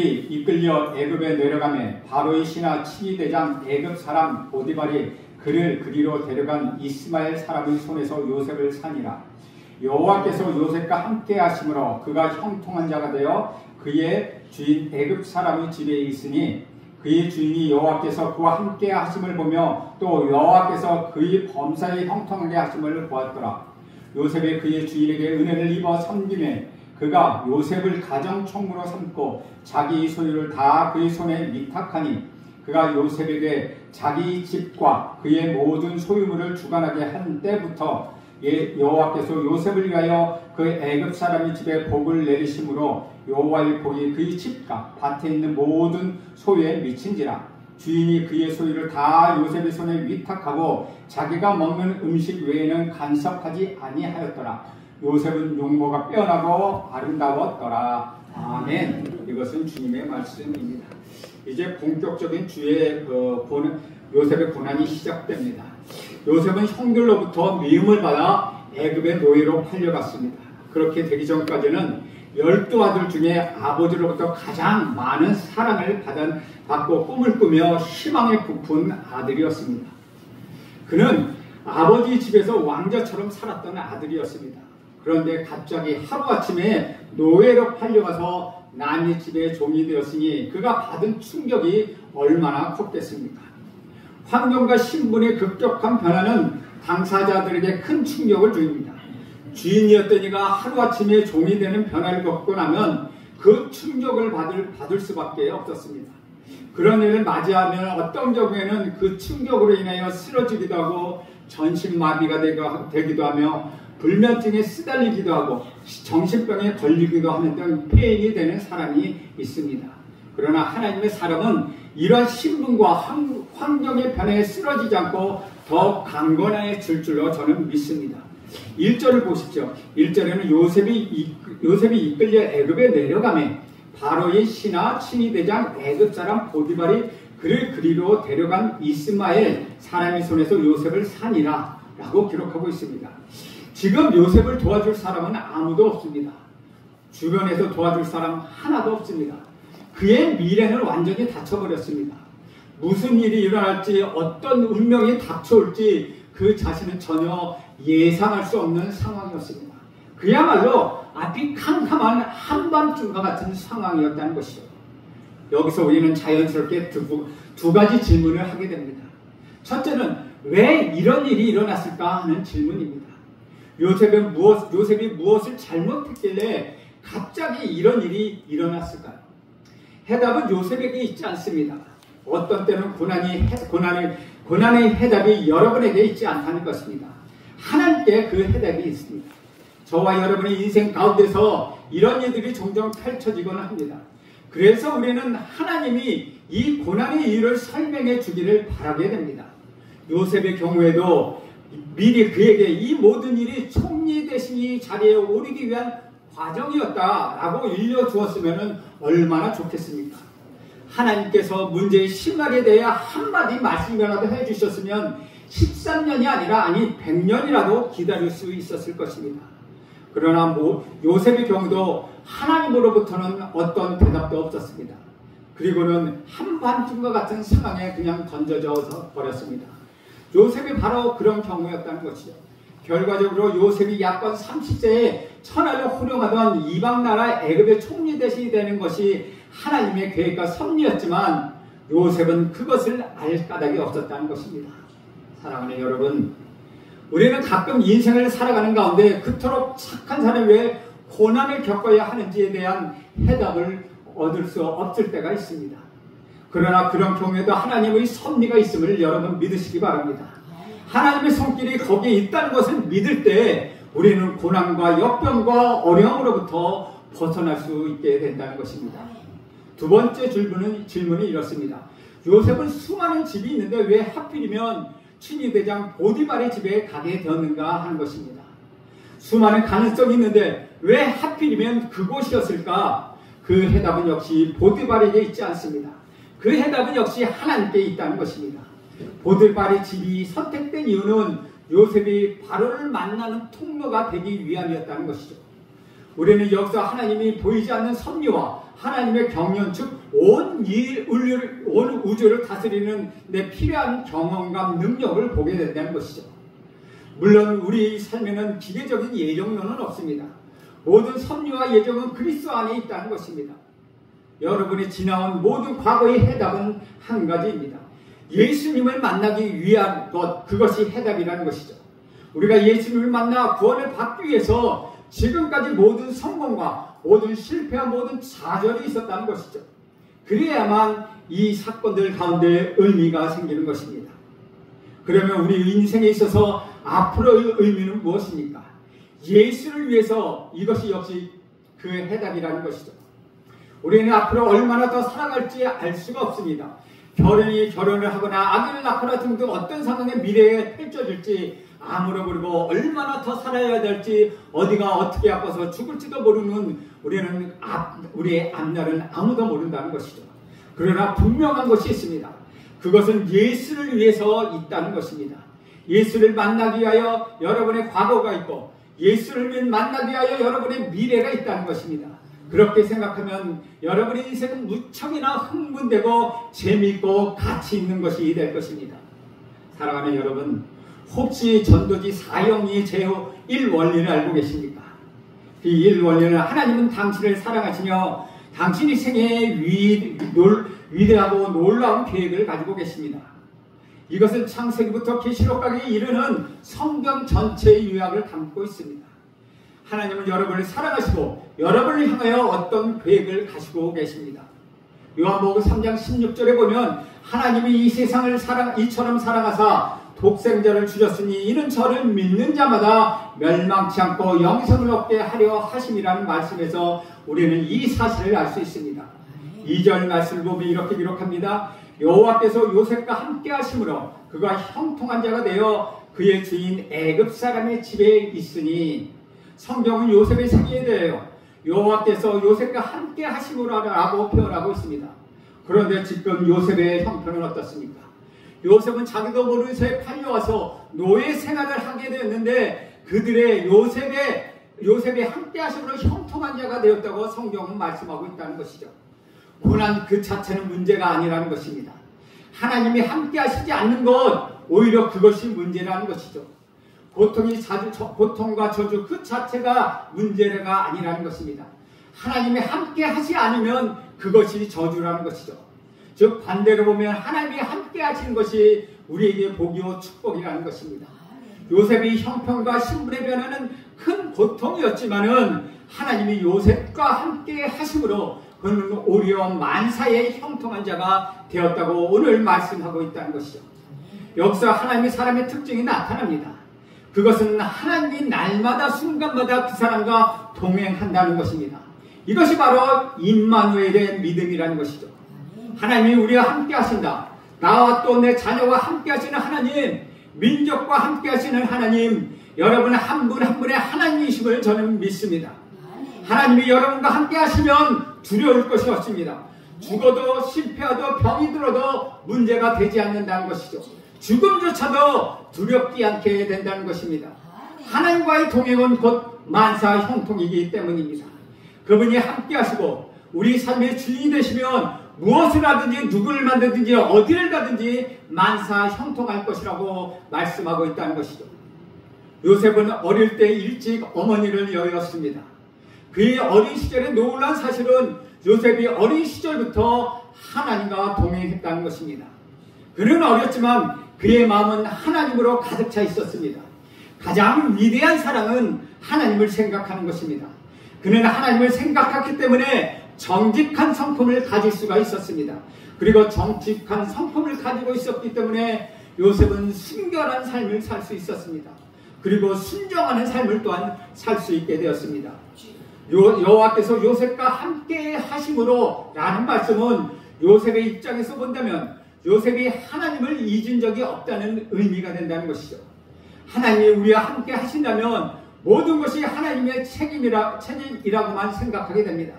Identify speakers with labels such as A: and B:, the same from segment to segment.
A: 이끌려 애굽에 내려가매 바로의 신하 친위대장 애굽 사람 보디발이 그를 그리로 데려간 이스마엘 사람의 손에서 요셉을 사니라. 여호와께서 요셉과 함께 하심으로 그가 형통한 자가 되어 그의 주인 애굽 사람의 집에 있으니 그의 주인이 여호와께서 그와 함께 하심을 보며 또 여호와께서 그의 범사에 형통하게 하심을 보았더라. 요셉이 그의 주인에게 은혜를 입어 섬기매 그가 요셉을 가정총무로 삼고 자기 소유를 다 그의 손에 위탁하니 그가 요셉에게 자기 집과 그의 모든 소유물을 주관하게 한 때부터 여호와께서 요셉을 위하여 그 애굽 사람의 집에 복을 내리심으로 여호와의 복이 그의 집과 밭에 있는 모든 소유에 미친지라. 주인이 그의 소유를 다 요셉의 손에 위탁하고 자기가 먹는 음식 외에는 간섭하지 아니하였더라. 요셉은 용모가 빼어나고 아름다웠더라. 아멘. 이것은 주님의 말씀입니다. 이제 본격적인 주의 요셉의 고난이 시작됩니다. 요셉은 형들로부터 미움을 받아 애굽의 노예로 팔려갔습니다. 그렇게 되기 전까지는 12아들 중에 아버지로부터 가장 많은 사랑을 받고 꿈을 꾸며 희망에 부푼 아들이었습니다. 그는 아버지 집에서 왕자처럼 살았던 아들이었습니다. 그런데 갑자기 하루아침에 노예로 팔려가서 남의 집의 종이 되었으니 그가 받은 충격이 얼마나 컸겠습니까? 환경과 신분의 급격한 변화는 당사자들에게 큰 충격을 줍니다. 주인이었던 이가 하루아침에 종이 되는 변화를 겪고 나면 그 충격을 받을 수밖에 없었습니다. 그런 일을 맞이하면 어떤 경우에는 그 충격으로 인하여 쓰러지기도 하고 전신마비가 되기도 하며 불면증에 시달리기도 하고 정신병에 걸리기도 하는 등 폐인이 되는 사람이 있습니다. 그러나 하나님의 사람은 이러한 신분과 환경의 변화에 쓰러지지 않고 더 강건해질 줄로 저는 믿습니다. 1절을 보십시오. 1절에는 요셉이 이끌려 애굽에 내려가매 바로의 신하 친위대장 애굽 사람 보디발이 그를 그리로 데려간 이스마엘 사람의 손에서 요셉을 사니라 라고 기록하고 있습니다. 지금 요셉을 도와줄 사람은 아무도 없습니다. 주변에서 도와줄 사람 하나도 없습니다. 그의 미래는 완전히 닫혀버렸습니다. 무슨 일이 일어날지 어떤 운명이 닥쳐올지 그 자신은 전혀 예상할 수 없는 상황이었습니다. 그야말로 앞이 캄캄한 한밤중과 같은 상황이었다는 것이죠. 여기서 우리는 자연스럽게 두 가지 질문을 하게 됩니다. 첫째는 왜 이런 일이 일어났을까 하는 질문입니다. 요셉이 무엇을 잘못했길래 갑자기 이런 일이 일어났을까요? 해답은 요셉에게 있지 않습니다. 어떤 때는 고난의 해답이 여러분에게 있지 않다는 것입니다. 하나님께 그 해답이 있습니다. 저와 여러분의 인생 가운데서 이런 일들이 종종 펼쳐지곤 합니다. 그래서 우리는 하나님이 이 고난의 이유를 설명해 주기를 바라게 됩니다. 요셉의 경우에도 미리 그에게 이 모든 일이 총리 대신이 자리에 오르기 위한 과정이었다라고 일러주었으면 얼마나 좋겠습니까? 하나님께서 문제의 심각에 대해 한마디 말씀이라도 해주셨으면 13년이 아니라 100년이라도 기다릴 수 있었을 것입니다. 그러나 요셉의 경우도 하나님으로부터는 어떤 대답도 없었습니다. 그리고는 한밤중과 같은 상황에 그냥 던져져 버렸습니다. 요셉이 바로 그런 경우였다는 것이죠. 결과적으로 요셉이 약간 30세에 천하를 호령하던 이방나라 애굽의 총리 대신이 되는 것이 하나님의 계획과 섭리였지만 요셉은 그것을 알 까닭이 없었다는 것입니다. 사랑하는 여러분, 우리는 가끔 인생을 살아가는 가운데 그토록 착한 사람이 왜 고난을 겪어야 하는지에 대한 해답을 얻을 수 없을 때가 있습니다. 그러나 그런 경우에도 하나님의 섭리가 있음을 여러분 믿으시기 바랍니다. 하나님의 손길이 거기에 있다는 것을 믿을 때 우리는 고난과 역병과 어려움으로부터 벗어날 수 있게 된다는 것입니다. 두 번째 질문은 이렇습니다. 요셉은 수많은 집이 있는데 왜 하필이면 친위대장 보디발의 집에 가게 되었는가 하는 것입니다. 수많은 가능성이 있는데 왜 하필이면 그곳이었을까? 그 해답은 역시 보디발에게 있지 않습니다. 그 해답은 역시 하나님께 있다는 것입니다. 보디발의 집이 선택된 이유는 요셉이 바로를 만나는 통로가 되기 위함이었다는 것이죠. 우리는 여기서 하나님이 보이지 않는 섭리와 하나님의 경륜, 즉 온 우주를 다스리는 내 필요한 경험과 능력을 보게 된다는 것이죠. 물론 우리 삶에는 기계적인 예정론은 없습니다. 모든 섭리와 예정은 그리스도 안에 있다는 것입니다. 여러분이 지나온 모든 과거의 해답은 한 가지입니다. 예수님을 만나기 위한 것, 그것이 해답이라는 것이죠. 우리가 예수님을 만나 구원을 받기 위해서 지금까지 모든 성공과 모든 실패와 모든 좌절이 있었다는 것이죠. 그래야만 이 사건들 가운데 의미가 생기는 것입니다. 그러면 우리 인생에 있어서 앞으로의 의미는 무엇입니까? 예수를 위해서 이것이 역시 그 해답이라는 것이죠. 우리는 앞으로 얼마나 더 살아갈지 알 수가 없습니다. 결혼을 하거나 아기를 낳거나 등등 어떤 상황의 미래에 펼쳐질지 아무도 모르고 얼마나 더 살아야 될지 어디가 어떻게 아파서 죽을지도 모르는 우리의 앞날은 아무도 모른다는 것이죠. 그러나 분명한 것이 있습니다. 그것은 예수를 위해서 있다는 것입니다. 예수를 만나기 위하여 여러분의 과거가 있고 예수를 만나기 위하여 여러분의 미래가 있다는 것입니다. 그렇게 생각하면 여러분의 인생은 무척이나 흥분되고 재미있고 가치 있는 것이 될 것입니다. 사랑하는 여러분, 혹시 전도지 4영리의 제후 1원리를 알고 계십니까? 이 1원리는 하나님은 당신을 사랑하시며 당신의 생애에 위대하고 놀라운 계획을 가지고 계십니다. 이것은 창세기부터 계시록까지 이르는 성경 전체의 요약을 담고 있습니다. 하나님은 여러분을 사랑하시고 여러분을 향하여 어떤 계획을 가지고 계십니다. 요한복음 3장 16절에 보면 하나님이 이 세상을 이처럼 사랑하사 독생자를 주셨으니 이는 저를 믿는 자마다 멸망치 않고 영생을 얻게 하려 하심이라는 말씀에서 우리는 이 사실을 알 수 있습니다. 2절 말씀을 보면 이렇게 기록합니다. 여호와께서 요셉과 함께 하심으로 그가 형통한 자가 되어 그의 주인 애굽 사람의 집에 있으니, 성경은 요셉의 생애에 대하여 여호와께서 요셉과 함께 하심으로라고 표현하고 있습니다. 그런데 지금 요셉의 형편은 어떻습니까? 요셉은 자기도 모르는 새에 팔려와서 노예 생활을 하게 되었는데 그들의 요셉의 함께 하심으로 형통한 자가 되었다고 성경은 말씀하고 있다는 것이죠. 고난 그 자체는 문제가 아니라는 것입니다. 하나님이 함께 하시지 않는 것, 오히려 그것이 문제라는 것이죠. 고통과 저주 그 자체가 문제가 아니라는 것입니다. 하나님이 함께 하지 않으면 그것이 저주라는 것이죠. 즉 반대로 보면 하나님이 함께 하시는 것이 우리에게 복이요 축복이라는 것입니다. 요셉이 형편과 신분의 변화는 큰 고통이었지만은 하나님이 요셉과 함께 하심으로 그는 오히려 만사의 형통한 자가 되었다고 오늘 말씀하고 있다는 것이죠. 여기서 하나님의 사람의 특징이 나타납니다. 그것은 하나님이 날마다 순간마다 그 사람과 동행한다는 것입니다. 이것이 바로 임마누엘의 믿음이라는 것이죠. 하나님이 우리와 함께 하신다. 나와 또 내 자녀와 함께 하시는 하나님, 민족과 함께 하시는 하나님, 여러분 한 분 한 분의 하나님이심을 저는 믿습니다. 하나님이 여러분과 함께 하시면 두려울 것이 없습니다. 죽어도 실패하도 병이 들어도 문제가 되지 않는다는 것이죠. 죽음조차도 두렵지 않게 된다는 것입니다. 하나님과의 동행은 곧 만사 형통이기 때문입니다. 그분이 함께 하시고 우리 삶의 주인이 되시면 무엇을 하든지 누구를 만들든지 어디를 가든지 만사 형통할 것이라고 말씀하고 있다는 것이죠. 요셉은 어릴 때 일찍 어머니를 여의었습니다. 그의 어린 시절의 놀라운 사실은 요셉이 어린 시절부터 하나님과 동행했다는 것입니다. 그는 어렸지만 그의 마음은 하나님으로 가득 차 있었습니다. 가장 위대한 사랑은 하나님을 생각하는 것입니다. 그는 하나님을 생각했기 때문에 정직한 성품을 가질 수가 있었습니다. 그리고 정직한 성품을 가지고 있었기 때문에 요셉은 순결한 삶을 살 수 있었습니다. 그리고 순종하는 삶을 또한 살 수 있게 되었습니다. 여호와께서 요셉과 함께 하심으로 라는 말씀은 요셉의 입장에서 본다면 요셉이 하나님을 잊은 적이 없다는 의미가 된다는 것이죠. 하나님이 우리와 함께 하신다면 모든 것이 하나님의 책임이라고만 생각하게 됩니다.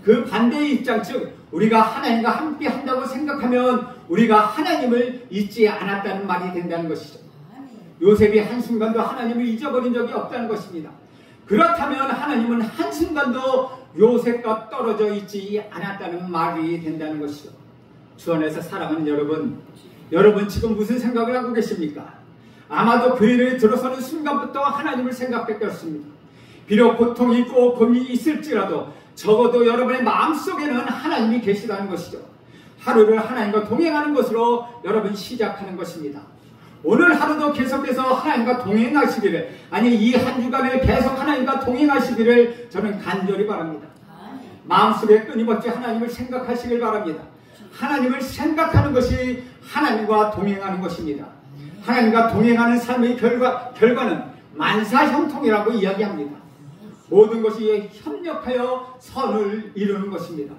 A: 그 반대의 입장, 즉 우리가 하나님과 함께 한다고 생각하면 우리가 하나님을 잊지 않았다는 말이 된다는 것이죠. 요셉이 한순간도 하나님을 잊어버린 적이 없다는 것입니다. 그렇다면 하나님은 한순간도 요셉과 떨어져 있지 않았다는 말이 된다는 것이죠. 주 안에서 사랑하는 여러분 지금 무슨 생각을 하고 계십니까? 아마도 교회에 들어서는 순간부터 하나님을 생각했겠습니다. 비록 고통이 있고 고민이 있을지라도 적어도 여러분의 마음속에는 하나님이 계시다는 것이죠. 하루를 하나님과 동행하는 것으로 여러분 시작하는 것입니다. 오늘 하루도 계속해서 하나님과 동행하시기를, 아니 이 한 주간을 계속 하나님과 동행하시기를 저는 간절히 바랍니다. 마음속에 끊임없이 하나님을 생각하시길 바랍니다. 하나님을 생각하는 것이 하나님과 동행하는 것입니다. 하나님과 동행하는 삶의 결과는 만사형통이라고 이야기합니다. 모든 것이 협력하여 선을 이루는 것입니다.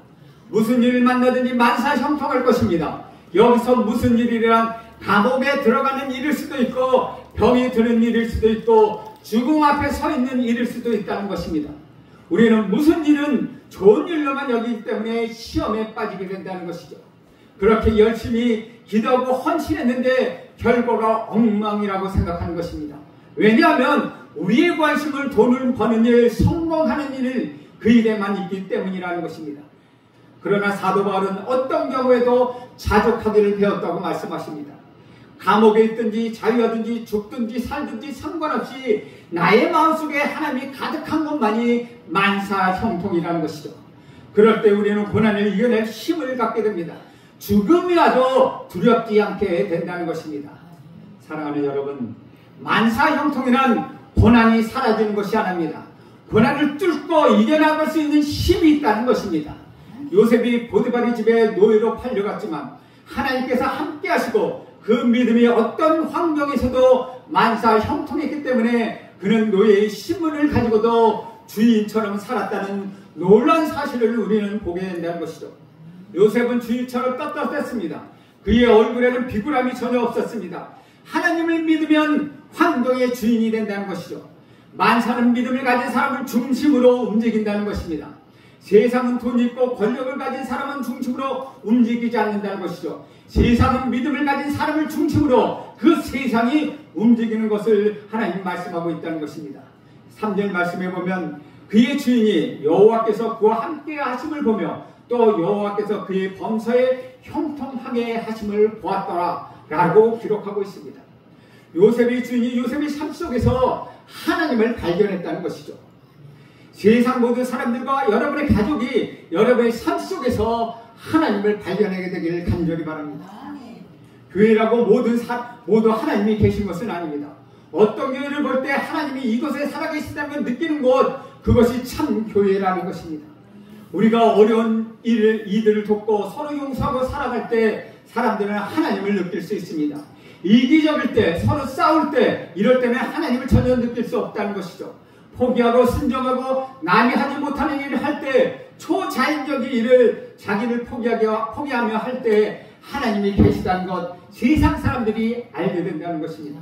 A: 무슨 일을 만나든지 만사형통할 것입니다. 여기서 무슨 일이란 감옥에 들어가는 일일 수도 있고 병이 드는 일일 수도 있고 죽음 앞에 서 있는 일일 수도 있다는 것입니다. 우리는 무슨 일은 좋은 일로만 여기기 때문에 시험에 빠지게 된다는 것이죠. 그렇게 열심히 기도하고 헌신했는데 결과가 엉망이라고 생각하는 것입니다. 왜냐하면 우리의 관심은 돈을 버는 일, 성공하는 일, 그 일에만 있기 때문이라는 것입니다. 그러나 사도 바울은 어떤 경우에도 자족하기를 배웠다고 말씀하십니다. 감옥에 있든지 자유하든지 죽든지 살든지 상관없이 나의 마음속에 하나님이 가득한 것만이 만사형통이라는 것이죠. 그럴 때 우리는 고난을 이겨낼 힘을 갖게 됩니다. 죽음이 와도 두렵지 않게 된다는 것입니다. 사랑하는 여러분, 만사형통이란 고난이 사라지는 것이 아닙니다. 고난을 뚫고 이겨나갈 수 있는 힘이 있다는 것입니다. 요셉이 보디발의 집에 노예로 팔려갔지만 하나님께서 함께 하시고 그 믿음이 어떤 환경에서도 만사형통했기 때문에 그는 노예의 신분을 가지고도 주인처럼 살았다는 놀라운 사실을 우리는 보게 된다는 것이죠. 요셉은 주인처럼 떳떳했습니다. 그의 얼굴에는 비굴함이 전혀 없었습니다. 하나님을 믿으면 환경의 주인이 된다는 것이죠. 만사는 믿음을 가진 사람을 중심으로 움직인다는 것입니다. 세상은 돈이 있고 권력을 가진 사람은 중심으로 움직이지 않는다는 것이죠. 세상은 믿음을 가진 사람을 중심으로 그 세상이 움직이는 것을 하나님 말씀하고 있다는 것입니다. 3절 말씀해 보면 그의 주인이 여호와께서 그와 함께 하심을 보며 또 여호와께서 그의 범사에 형통하게 하심을 보았더라 라고 기록하고 있습니다. 요셉의 주인이 요셉의 삶 속에서 하나님을 발견했다는 것이죠. 세상 모든 사람들과 여러분의 가족이 여러분의 삶 속에서 하나님을 발견하게 되기를 간절히 바랍니다. 교회라고 모두 하나님이 계신 것은 아닙니다. 어떤 교회를 볼 때 하나님이 이곳에 살아계신다는 걸 느끼는 곳, 그것이 참 교회라는 것입니다. 우리가 어려운 이들을 돕고 서로 용서하고 살아갈 때 사람들은 하나님을 느낄 수 있습니다. 이기적일 때, 서로 싸울 때, 이럴 때는 하나님을 전혀 느낄 수 없다는 것이죠. 포기하고 순종하고 남이 하지 못하는 일을 할 때, 초자연적인 일을 자기를 포기하며 할 때 하나님이 계시다는 것, 세상 사람들이 알게 된다는 것입니다.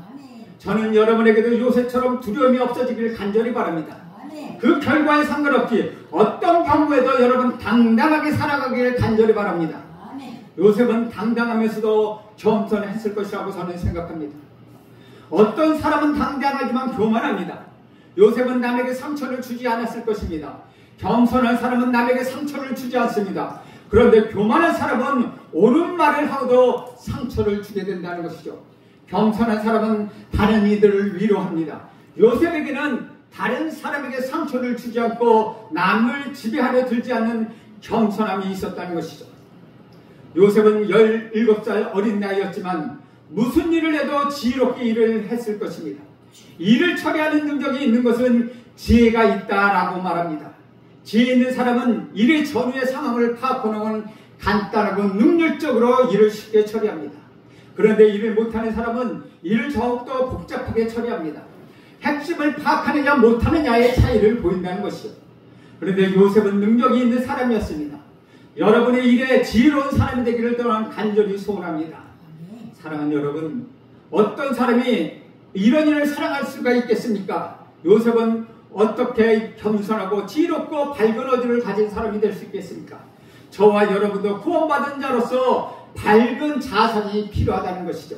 A: 저는 여러분에게도 요셉처럼 두려움이 없어지기를 간절히 바랍니다. 그 결과에 상관없이 어떤 경우에도 여러분 당당하게 살아가기를 간절히 바랍니다. 요셉은 당당하면서도 겸손했을 것이라고 저는 생각합니다. 어떤 사람은 당당하지만 교만합니다. 요셉은 남에게 상처를 주지 않았을 것입니다. 겸손한 사람은 남에게 상처를 주지 않습니다. 그런데 교만한 사람은 옳은 말을 하고도 상처를 주게 된다는 것이죠. 겸손한 사람은 다른 이들을 위로합니다. 요셉에게는 다른 사람에게 상처를 주지 않고 남을 지배하려 들지 않는 겸손함이 있었다는 것이죠. 요셉은 17살 어린 나이였지만 무슨 일을 해도 지혜롭게 일을 했을 것입니다. 일을 처리하는 능력이 있는 것은 지혜가 있다라고 말합니다. 지혜 있는 사람은 일의 전후의 상황을 파악하는 간단하고 능률적으로 일을 쉽게 처리합니다. 그런데 일을 못하는 사람은 일을 더욱더 복잡하게 처리합니다. 핵심을 파악하느냐 못하느냐의 차이를 보인다는 것이죠. 그런데 요셉은 능력이 있는 사람이었습니다. 여러분의 일에 지혜로운 사람이 되기를 또한 간절히 소원합니다. 사랑하는 여러분, 어떤 사람이 이런 일을 사랑할 수가 있겠습니까? 요셉은 어떻게 겸손하고 지혜롭고 밝은 어디를 가진 사람이 될 수 있겠습니까? 저와 여러분도 구원받은 자로서 밝은 자산이 필요하다는 것이죠.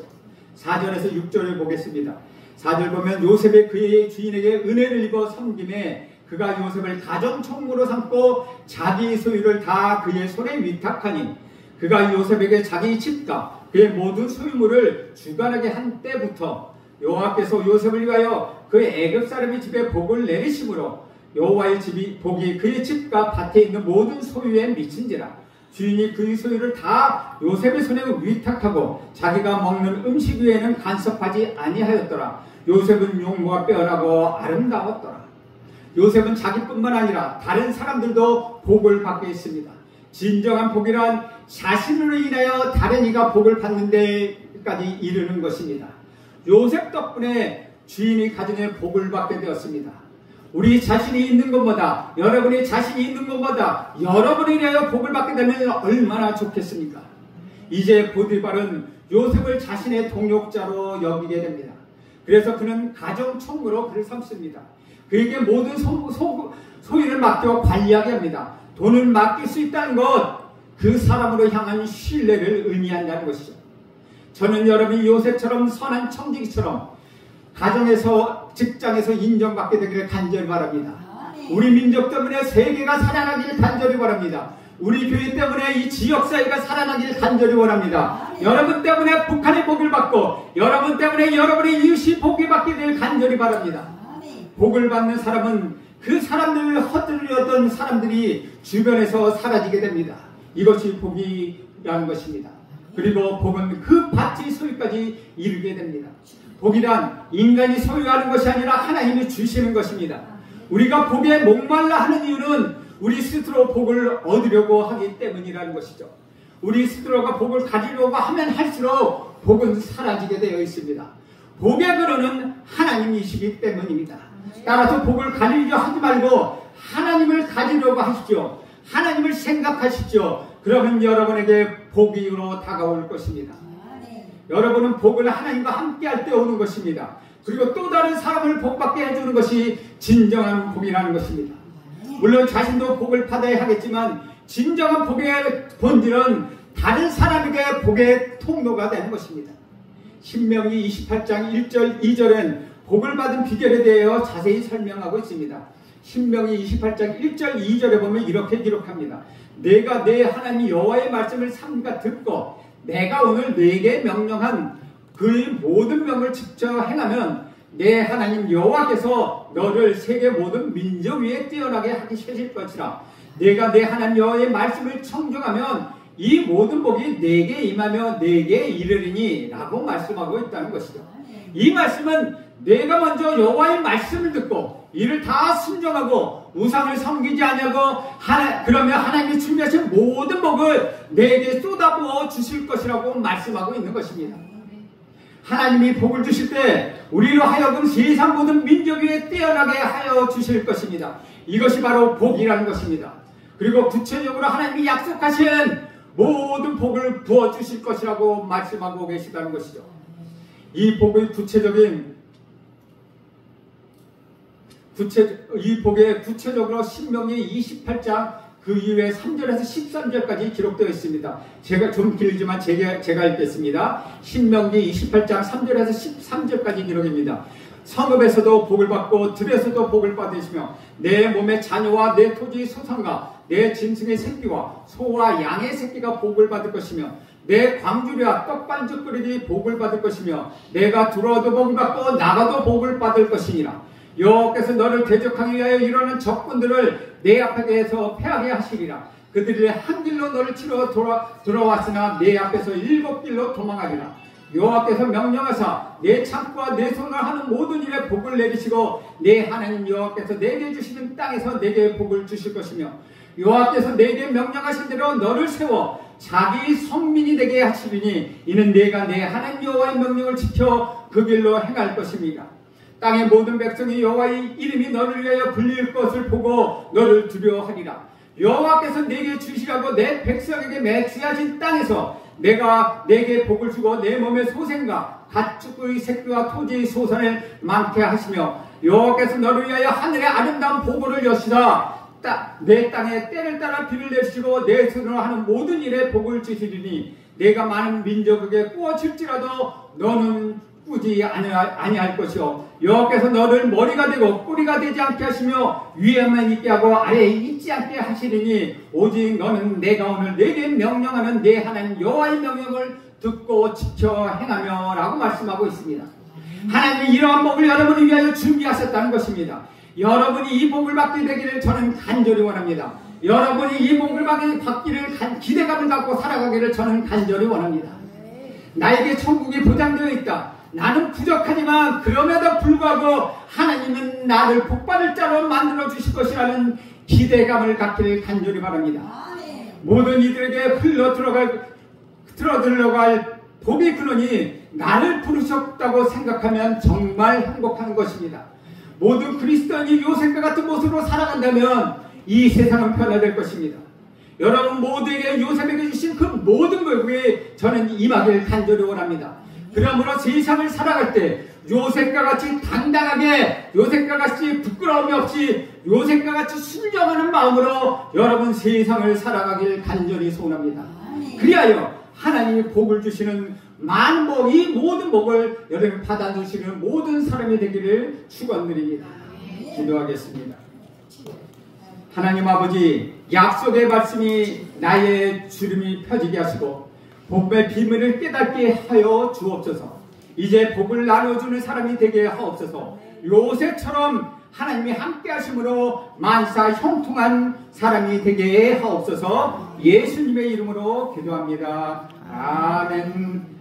A: 4절에서 6절을 보겠습니다. 4절 보면 요셉이 그의 주인에게 은혜를 입어 섬김에 그가 요셉을 가정총무로 삼고 자기 소유를 다 그의 손에 위탁하니 그가 요셉에게 자기 집과 그의 모든 소유물을 주관하게 한 때부터 여호와께서 요셉을 위하여 그 애굽 사람의 집에 복을 내리심으로 여호와의 집이 복이 그의 집과 밭에 있는 모든 소유에 미친지라. 주인이 그의 소유를 다 요셉의 손에 위탁하고 자기가 먹는 음식 위에는 간섭하지 아니하였더라. 요셉은 용모가 빼어나고 아름다웠더라. 요셉은 자기뿐만 아니라 다른 사람들도 복을 받게 했습니다. 진정한 복이란 자신으로 인하여 다른 이가 복을 받는 데까지 이르는 것입니다. 요셉 덕분에 주인이 가정에 복을 받게 되었습니다. 우리 자신이 있는 것보다, 여러분이 자신이 있는 것보다 여러분이 인하여 복을 받게 되면 얼마나 좋겠습니까? 이제 보디발은 요셉을 자신의 동역자로 여기게 됩니다. 그래서 그는 가정총무로 그를 삼습니다. 그에게 모든 소유를 맡겨 관리하게 합니다. 돈을 맡길 수 있다는 것, 그 사람으로 향한 신뢰를 의미한다는 것이죠. 저는 여러분이 요셉처럼 선한 청지기처럼 가정에서, 직장에서 인정받게 되기를 간절히 바랍니다. 우리 민족 때문에 세계가 살아나기를 간절히 바랍니다. 우리 교회 때문에 이 지역사회가 살아나기를 간절히 원합니다. 여러분 때문에 북한이 복을 받고 여러분 때문에 여러분의 이웃이 복을 받게 되길 간절히 바랍니다. 복을 받는 사람은 그 사람들을 헛들렸던 사람들이 주변에서 사라지게 됩니다. 이것이 복이라는 것입니다. 그리고 복은 그 밭의 소유까지 이르게 됩니다. 복이란 인간이 소유하는 것이 아니라 하나님이 주시는 것입니다. 우리가 복에 목말라 하는 이유는 우리 스스로 복을 얻으려고 하기 때문이라는 것이죠. 우리 스스로가 복을 가지려고 하면 할수록 복은 사라지게 되어 있습니다. 복의 근원은 하나님이시기 때문입니다. 따라서 복을 가지려 하지 말고 하나님을 가지려고 하십시오. 하나님을 생각하십시오. 그러면 여러분에게 복이 다가올 것입니다. 여러분은 복을 하나님과 함께 할 때 오는 것입니다. 그리고 또 다른 사람을 복받게 해주는 것이 진정한 복이라는 것입니다. 물론 자신도 복을 받아야 하겠지만 진정한 복의 본질은 다른 사람에게 복의 통로가 되는 것입니다. 신명기 28장 1절 2절엔 복을 받은 비결에 대하여 자세히 설명하고 있습니다. 신명기 28장 1절 2절에 보면 이렇게 기록합니다. 내가 내 하나님 여호와의 말씀을 삼가 듣고 내가 오늘 네게 명령한 그의 모든 명을 지켜 행하면 내 하나님 여호와께서 너를 세계 모든 민족 위에 뛰어나게 하실 것이라. 내가 내 하나님 여호와의 말씀을 청정하면 이 모든 복이 네게 임하며 네게 이르리니 라고 말씀하고 있다는 것이죠. 이 말씀은 내가 먼저 여호와의 말씀을 듣고 이를 다 순종하고 우상을 섬기지 아니하고 그러면 하나님이 준비하신 모든 복을 내게 쏟아부어 주실 것이라고 말씀하고 있는 것입니다. 하나님이 복을 주실 때 우리로 하여금 세상 모든 민족 위에 뛰어나게 하여 주실 것입니다. 이것이 바로 복이라는 것입니다. 그리고 구체적으로 하나님이 약속하신 모든 복을 부어주실 것이라고 말씀하고 계시다는 것이죠. 이 복의 이 복에 구체적으로 신명기 28장 그 이후에 3절에서 13절까지 기록되어 있습니다. 제가 좀 길지만 제가 읽겠습니다. 신명기 28장 3절에서 13절까지 기록입니다. 성읍에서도 복을 받고 들에서도 복을 받으시며 내 몸의 자녀와 내 토지 소산과 내 짐승의 새끼와 소와 양의 새끼가 복을 받을 것이며 내 광주리와 떡반죽거리들이 복을 받을 것이며 내가 들어와도 복을 받고 나가도 복을 받을 것이니라. 여호와께서 너를 대적하기 위하여 일어나는 적군들을 내 앞에서 패하게 하시리라. 그들이 한 길로 너를 치러 돌아왔으나 내 앞에서 7길로 도망하리라. 여호와께서 명령하사 내 창과 내 손을 하는 모든 일에 복을 내리시고 내 하나님 여호와께서 내게 주시는 땅에서 내게 복을 주실 것이며 여호와께서 내게 명령하신 대로 너를 세워 자기 성민이 되게 하시리니 이는 내가 내 하나님 여호와의 명령을 지켜 그 길로 행할 것입니다. 땅의 모든 백성이 여호와의 이름이 너를 위하여 불릴 것을 보고 너를 두려워하리라. 여호와께서 내게 주시라고 내 백성에게 맹세하신 땅에서 내가 내게 복을 주고 내 몸의 소생과 가축의 새끼와 토지의 소산을 많게 하시며 여호와께서 너를 위하여 하늘의 아름다운 보고를 여시다. 내 땅에 때를 따라 비를 내시고 내 손으로 하는 모든 일에 복을 주시리니 내가 많은 민족에게 꾸어질지라도 너는 꾸지 아니할 것이요 여호와께서 너를 머리가 되고 뿌리가 되지 않게 하시며 위에만 있게 하고 아래에 있지 않게 하시리니 오직 너는 내가 오늘 내게 명령하는 내 하나님 여호와의 명령을 듣고 지켜 행하며 라고 말씀하고 있습니다. 하나님이 이러한 복을 여러분을 위하여 준비하셨다는 것입니다. 여러분이 이 복을 받게 되기를 저는 간절히 원합니다. 여러분이 이 복을 받기를 기대감을 갖고 살아가기를 저는 간절히 원합니다. 나에게 천국이 보장되어 있다. 나는 부족하지만 그럼에도 불구하고 하나님은 나를 복받을 자로 만들어 주실 것이라는 기대감을 갖기를 간절히 바랍니다. 모든 이들에게 흘러 들어갈 복이 그러니 나를 부르셨다고 생각하면 정말 행복한 것입니다. 모든 그리스도인이 요셉과 같은 모습으로 살아간다면 이 세상은 변화될 것입니다. 여러분 모두에게 요셉에게 주신 그 모든 복이 저는 임하길 간절히 원합니다. 그러므로 세상을 살아갈 때 요셉과 같이 당당하게 요셉과 같이 부끄러움이 없이 요셉과 같이 순정하는 마음으로 여러분 세상을 살아가길 간절히 소원합니다. 그리하여 하나님이 복을 주시는 많은 복, 이 모든 복을 여러분 받아주시는 모든 사람이 되기를 축원드립니다. 기도하겠습니다. 하나님 아버지, 약속의 말씀이 나의 주름이 펴지게 하시고 복의 비밀을 깨닫게 하여 주옵소서. 이제 복을 나눠주는 사람이 되게 하옵소서. 요셉처럼 하나님이 함께 하심으로 만사 형통한 사람이 되게 하옵소서. 예수님의 이름으로 기도합니다. 아멘.